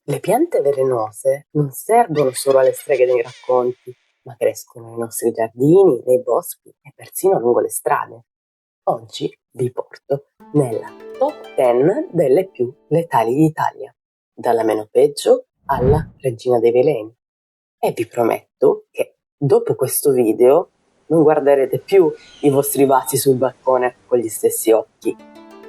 Le piante velenose non servono solo alle streghe dei racconti, ma crescono nei nostri giardini, nei boschi e persino lungo le strade. Oggi vi porto nella top 10 delle più letali d'Italia, dalla meno peggio alla regina dei veleni. E vi prometto che dopo questo video non guarderete più i vostri vasi sul balcone con gli stessi occhi.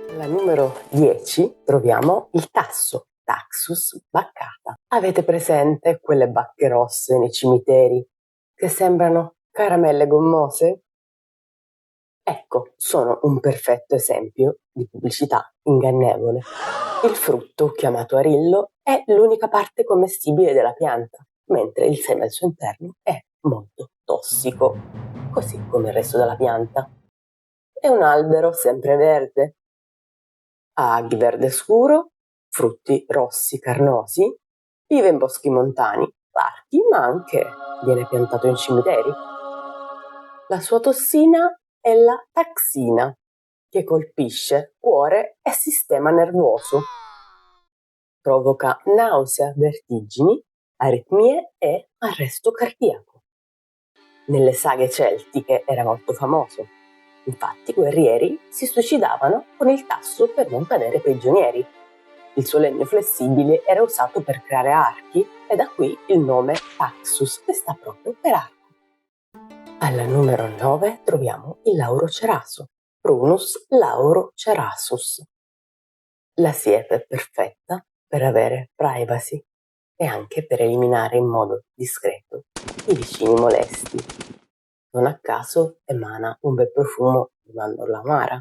Alla numero 10 troviamo il tasso, Taxus baccata. Avete presente quelle bacche rosse nei cimiteri che sembrano caramelle gommose? Ecco, sono un perfetto esempio di pubblicità ingannevole. Il frutto, chiamato arillo, è l'unica parte commestibile della pianta, mentre il seme al suo interno è molto tossico, così come il resto della pianta. È un albero sempreverde. Ha aghi verde scuro, frutti rossi carnosi, vive in boschi montani, parchi, ma anche viene piantato in cimiteri. La sua tossina è la taxina, che colpisce cuore e sistema nervoso. Provoca nausea, vertigini, aritmie e arresto cardiaco. Nelle saghe celtiche era molto famoso. Infatti i guerrieri si suicidavano con il tasso per non cadere prigionieri. Il suo legno flessibile era usato per creare archi e da qui il nome Taxus, che sta proprio per arco. Alla numero 9 troviamo il lauro ceraso, Prunus laurocerasus. La siepe è perfetta per avere privacy e anche per eliminare in modo discreto i vicini molesti. Non a caso emana un bel profumo di mandorla amara.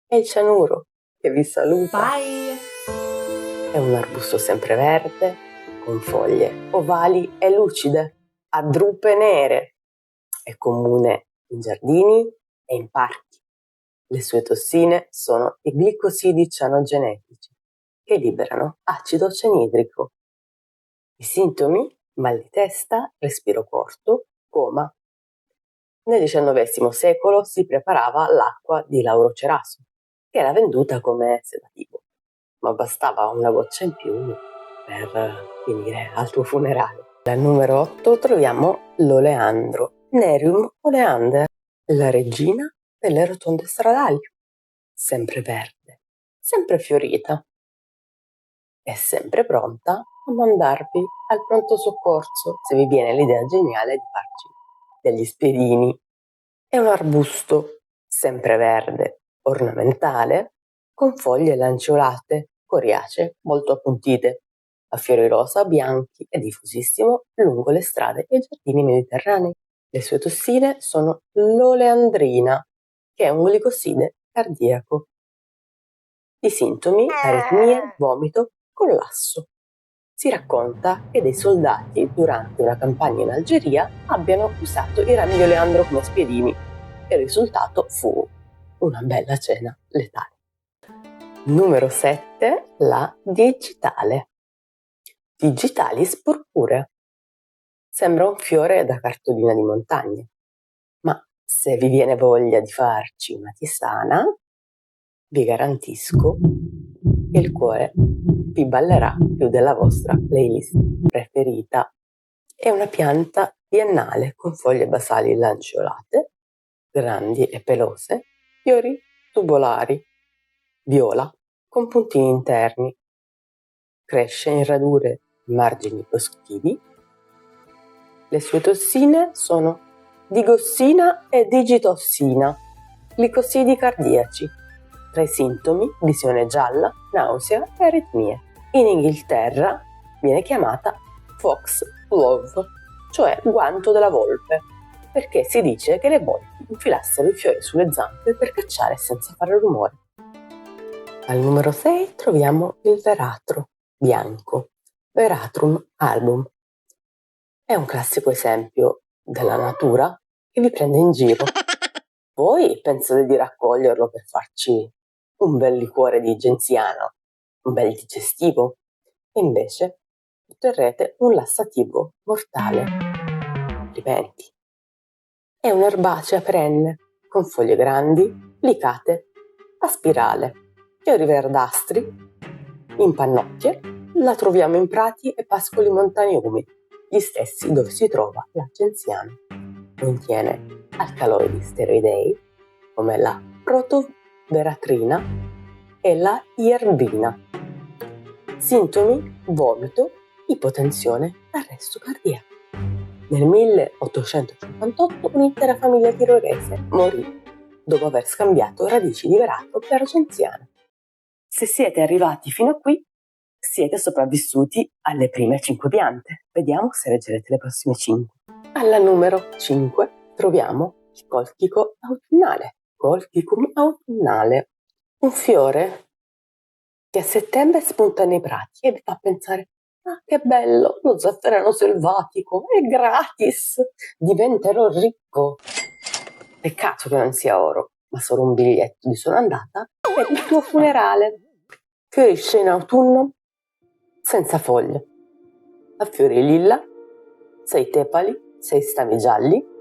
E il cianuro, che vi saluta. Bye! È un arbusto sempreverde, con foglie ovali e lucide, a drupe nere. È comune in giardini e in parchi. Le sue tossine sono i glicosidi cianogenetici, che liberano acido cianidrico. I sintomi? Mal di testa, respiro corto, coma. Nel XIX secolo si preparava l'acqua di lauro ceraso, che era venduta come sedativo, ma bastava una goccia in più per finire al tuo funerale. Al numero 8 troviamo l'oleandro, Nerium oleander, la regina delle rotonde stradali, sempre verde, sempre fiorita e sempre pronta a mandarvi al pronto soccorso se vi viene l'idea geniale di farci degli spiedini. È un arbusto sempreverde, ornamentale, con foglie lanceolate, coriacee, molto appuntite, a fiori rosa, bianchi e diffusissimo lungo le strade e i giardini mediterranei. Le sue tossine sono l'oleandrina, che è un glicoside cardiaco. I sintomi: aritmie, vomito, collasso. Si racconta che dei soldati, durante una campagna in Algeria, abbiano usato i rami di oleandro come spiedini e il risultato fu una bella cena letale. Numero 7, la digitale. Digitalis purpurea. Sembra un fiore da cartolina di montagna, ma se vi viene voglia di farci una tisana, vi garantisco che il cuore vi ballerà più della vostra playlist preferita. È una pianta biennale con foglie basali lanceolate, grandi e pelose, fiori tubolari, viola con puntini interni. Cresce in radure margini boschivi. Le sue tossine sono digossina e digitossina, glicosidi cardiaci. Tra i sintomi, visione gialla, nausea e aritmie. In Inghilterra viene chiamata fox glove, cioè guanto della volpe, perché si dice che le volpi infilassero i fiori sulle zampe per cacciare senza fare rumore. Al numero 6 troviamo il veratro bianco, Veratrum album. È un classico esempio della natura che vi prende in giro. Voi pensate di raccoglierlo per farci un bel liquore di genziano, un bel digestivo, e invece otterrete un lassativo mortale. Complimenti. È un'erbacea perenne, con foglie grandi, licate, a spirale, fiori verdastri, in pannocchie, la troviamo in prati e pascoli montani umidi, gli stessi dove si trova la genziana. Contiene alcaloidi steroidei come la protoveratrina e la ierbina. Sintomi: vomito, ipotensione, arresto cardiaco. Nel 1858 un'intera famiglia tirolese morì dopo aver scambiato radici di verato per genziana. Se siete arrivati fino a qui, siete sopravvissuti alle prime 5 piante. Vediamo se leggerete le prossime 5. Alla numero 5 troviamo il colchico autunnale. Colchicum autunnale, un fiore che a settembre spunta nei prati e vi fa pensare: ah, che bello, lo zafferano selvatico, è gratis, diventerò ricco. Peccato che non sia oro, ma solo un biglietto di sola andata per il tuo funerale. Fiorisce in autunno senza foglie, a fiori lilla, 6 tepali, 6 stami gialli.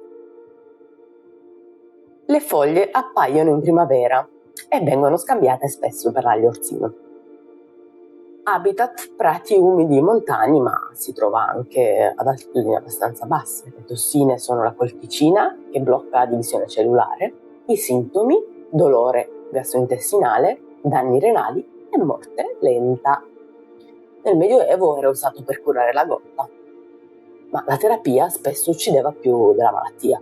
Le foglie appaiono in primavera e vengono scambiate spesso per l'aglio orsino. Habitat prati umidi montani, ma si trova anche ad altitudini abbastanza basse. Le tossine sono la colchicina, che blocca la divisione cellulare, i sintomi: dolore gastrointestinale, danni renali e morte lenta. Nel Medioevo era usato per curare la gotta, ma la terapia spesso uccideva più della malattia.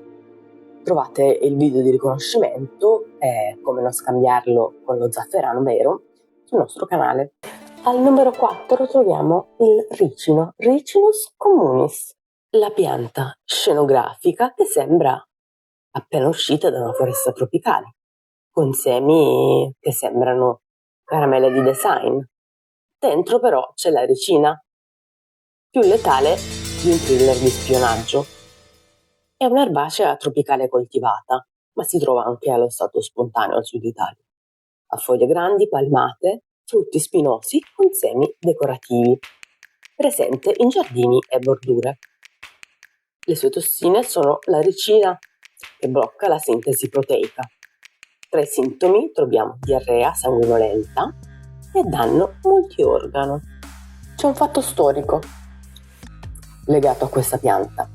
Trovate il video di riconoscimento e come non scambiarlo con lo zafferano vero sul nostro canale. Al numero 4 troviamo il ricino, Ricinus communis, la pianta scenografica che sembra appena uscita da una foresta tropicale, con semi che sembrano caramelle di design. Dentro però c'è la ricina, più letale di un thriller di spionaggio. È un'erbacea tropicale coltivata, ma si trova anche allo stato spontaneo al sud Italia. Ha foglie grandi, palmate, frutti spinosi con semi decorativi, presente in giardini e bordure. Le sue tossine sono la ricina, che blocca la sintesi proteica. Tra i sintomi troviamo diarrea sanguinolenta e danno multiorgano. C'è un fatto storico legato a questa pianta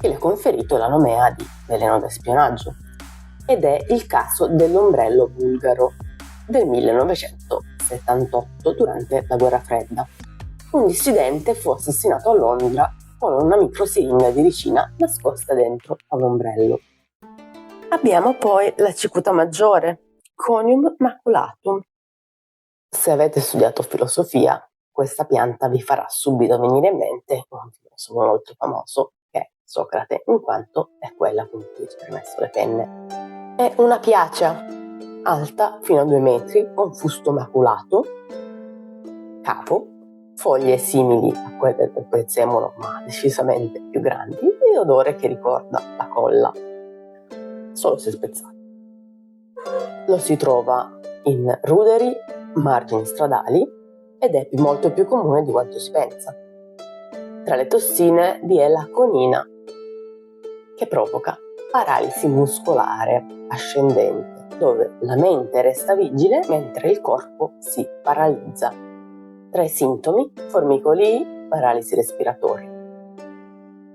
che le ha conferito la nomea di veleno da spionaggio, ed è il caso dell'ombrello bulgaro del 1978 durante la guerra fredda. Un dissidente fu assassinato a Londra con una microsiringa di ricina nascosta dentro a un ombrello. Abbiamo poi la cicuta maggiore, Conium maculatum. Se avete studiato filosofia, questa pianta vi farà subito venire in mente un filosofo molto famoso, che è Socrate, in quanto è quella con cui ci ha permesso le penne. È una piacea alta fino a 2 metri, con fusto maculato, capo, foglie simili a quelle del prezzemolo ma decisamente più grandi e odore che ricorda la colla, solo se spezzati. Lo si trova in ruderi, margini stradali ed è molto più comune di quanto si pensa. Tra le tossine vi è la conina, che provoca paralisi muscolare ascendente, dove la mente resta vigile mentre il corpo si paralizza. Tra i sintomi, formicolii, paralisi respiratori.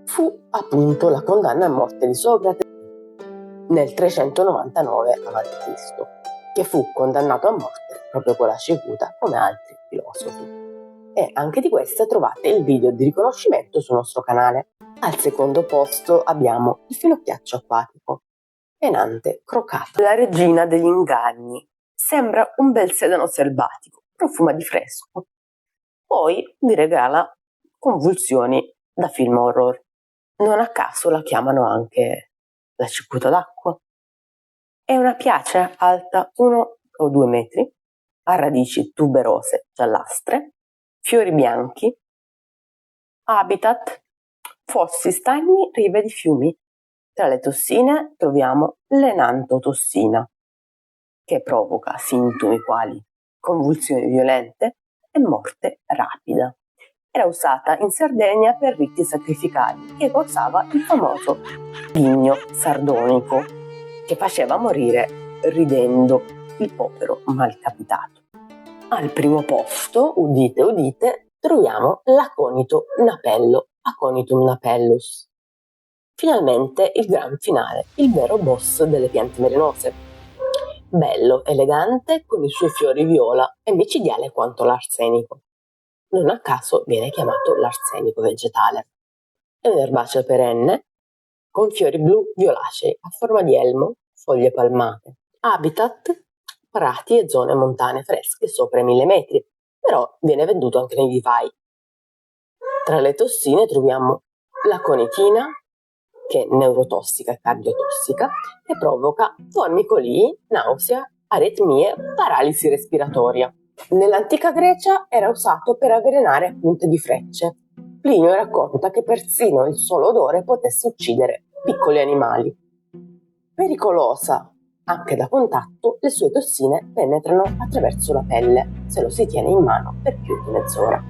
Fu appunto la condanna a morte di Socrate nel 399 a.C., che fu condannato a morte proprio con la cicuta come altri filosofi. E anche di questa trovate il video di riconoscimento sul nostro canale. Al secondo posto abbiamo il finocchiaccio acquatico, Enanthe crocata, la regina degli inganni. Sembra un bel sedano selvatico, profuma di fresco. Poi vi regala convulsioni da film horror. Non a caso la chiamano anche la cicuta d'acqua. È una piacea alta 1 o 2 metri, ha radici tuberose giallastre, fiori bianchi, habitat fossi, stagni, rive di fiumi. Tra le tossine troviamo l'enantotossina, che provoca sintomi quali convulsioni violente e morte rapida. Era usata in Sardegna per riti sacrificali e causava il famoso ghigno sardonico, che faceva morire ridendo il povero malcapitato. Al primo posto, udite udite, troviamo l'aconito napello, Aconitum napellus. Finalmente il gran finale, il vero boss delle piante velenose. Bello, elegante, con i suoi fiori viola e micidiale quanto l'arsenico. Non a caso viene chiamato l'arsenico vegetale. È un erbaceo perenne con fiori blu violacei a forma di elmo, foglie palmate. Habitat: prati e zone montane fresche sopra i 1000 metri, però viene venduto anche nei vivai. Tra le tossine troviamo l'aconitina, che è neurotossica e cardiotossica, e provoca formicolii, nausea, aritmie, paralisi respiratoria. Nell'antica Grecia era usato per avvelenare punte di frecce. Plinio racconta che persino il solo odore potesse uccidere piccoli animali. Pericolosa anche da contatto, le sue tossine penetrano attraverso la pelle se lo si tiene in mano per più di mezz'ora.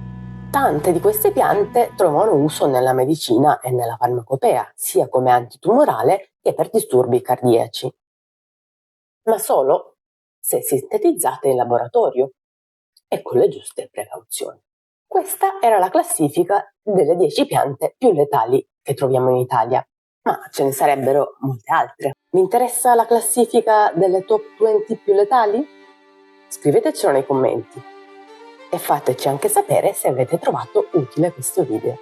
Tante di queste piante trovano uso nella medicina e nella farmacopea, sia come antitumorale che per disturbi cardiaci, ma solo se sintetizzate in laboratorio e con le giuste precauzioni. Questa era la classifica delle 10 piante più letali che troviamo in Italia, ma ce ne sarebbero molte altre. Vi interessa la classifica delle top 20 più letali? Scrivetecelo nei commenti e fateci anche sapere se avete trovato utile questo video.